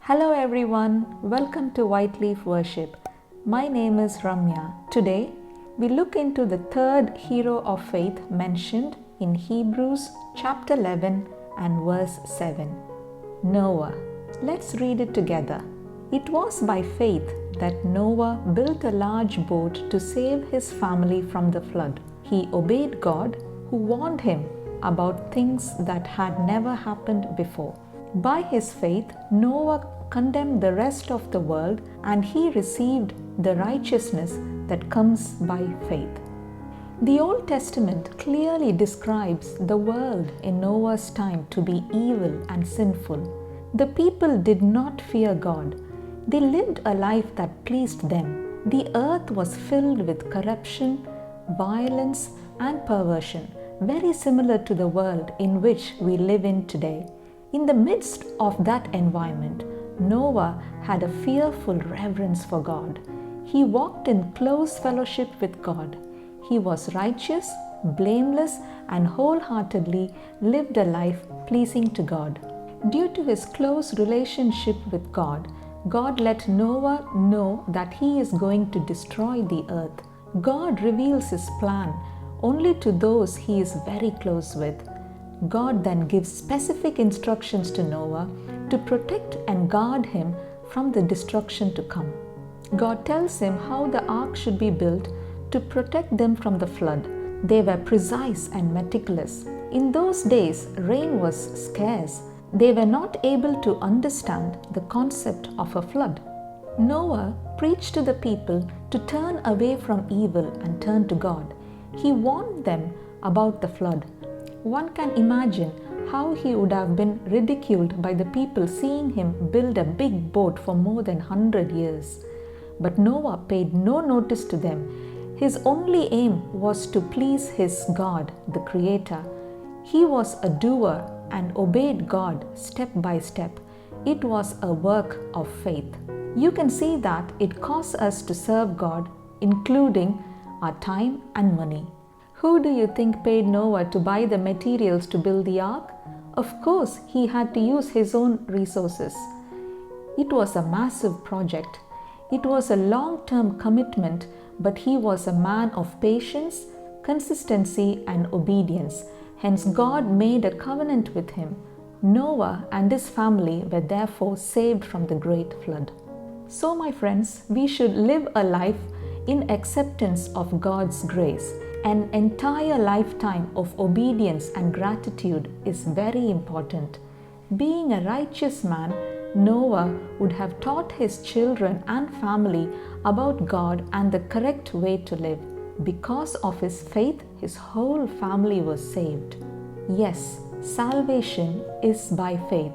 Hello everyone, welcome to Whiteleaf Worship. My name is Ramya. Today, we look into the third hero of faith mentioned in Hebrews chapter 11 and verse 7, Noah. Let's read it together. It was by faith that Noah built a large boat to save his family from the flood. He obeyed God, who warned him about things that had never happened before. By his faith, Noah condemned the rest of the world and he received the righteousness that comes by faith. The Old Testament clearly describes the world in Noah's time to be evil and sinful. The people did not fear God. They lived a life that pleased them. The earth was filled with corruption, violence, and perversion, very similar to the world in which we live in today. In the midst of that environment, Noah had a fearful reverence for God. He walked in close fellowship with God. He was righteous, blameless, and wholeheartedly lived a life pleasing to God. Due to his close relationship with God, God let Noah know that he is going to destroy the earth. God reveals his plan only to those he is very close with. God then gives specific instructions to Noah to protect and guard him from the destruction to come. God tells him how the ark should be built to protect them from the flood. They were precise and meticulous. In those days, rain was scarce. They were not able to understand the concept of a flood. Noah preached to the people to turn away from evil and turn to God. He warned them about the flood. One can imagine how he would have been ridiculed by the people seeing him build a big boat for more than 100 years. But Noah paid no notice to them. His only aim was to please his God, the Creator. He was a doer and obeyed God step by step. It was a work of faith. You can see that it costs us to serve God, including our time and money. Who do you think paid Noah to buy the materials to build the ark? Of course, he had to use his own resources. It was a massive project. It was a long-term commitment, but he was a man of patience, consistency, and obedience. Hence, God made a covenant with him. Noah and his family were therefore saved from the great flood. So, my friends, we should live a life in acceptance of God's grace. An entire lifetime of obedience and gratitude is very important. Being a righteous man, Noah would have taught his children and family about God and the correct way to live. Because of his faith, his whole family was saved. Yes, salvation is by faith.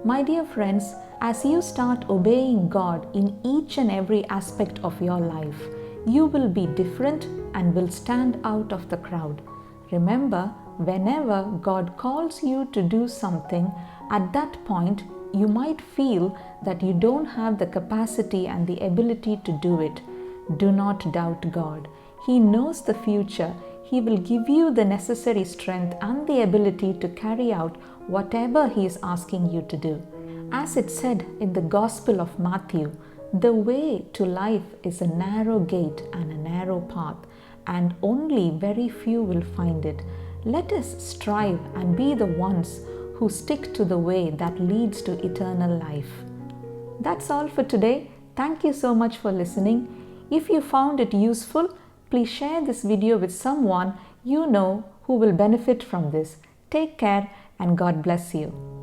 My dear friends, as you start obeying God in each and every aspect of your life, you will be different and will stand out of the crowd. Remember, whenever God calls you to do something, at that point, you might feel that you don't have the capacity and the ability to do it. Do not doubt God. He knows the future. He will give you the necessary strength and the ability to carry out whatever He is asking you to do. As it said in the Gospel of Matthew, the way to life is a narrow gate and a narrow path, and only very few will find it. Let us strive and be the ones who stick to the way that leads to eternal life. That's all for today. Thank you so much for listening. If you found it useful, please share this video with someone you know who will benefit from this. Take care and God bless you.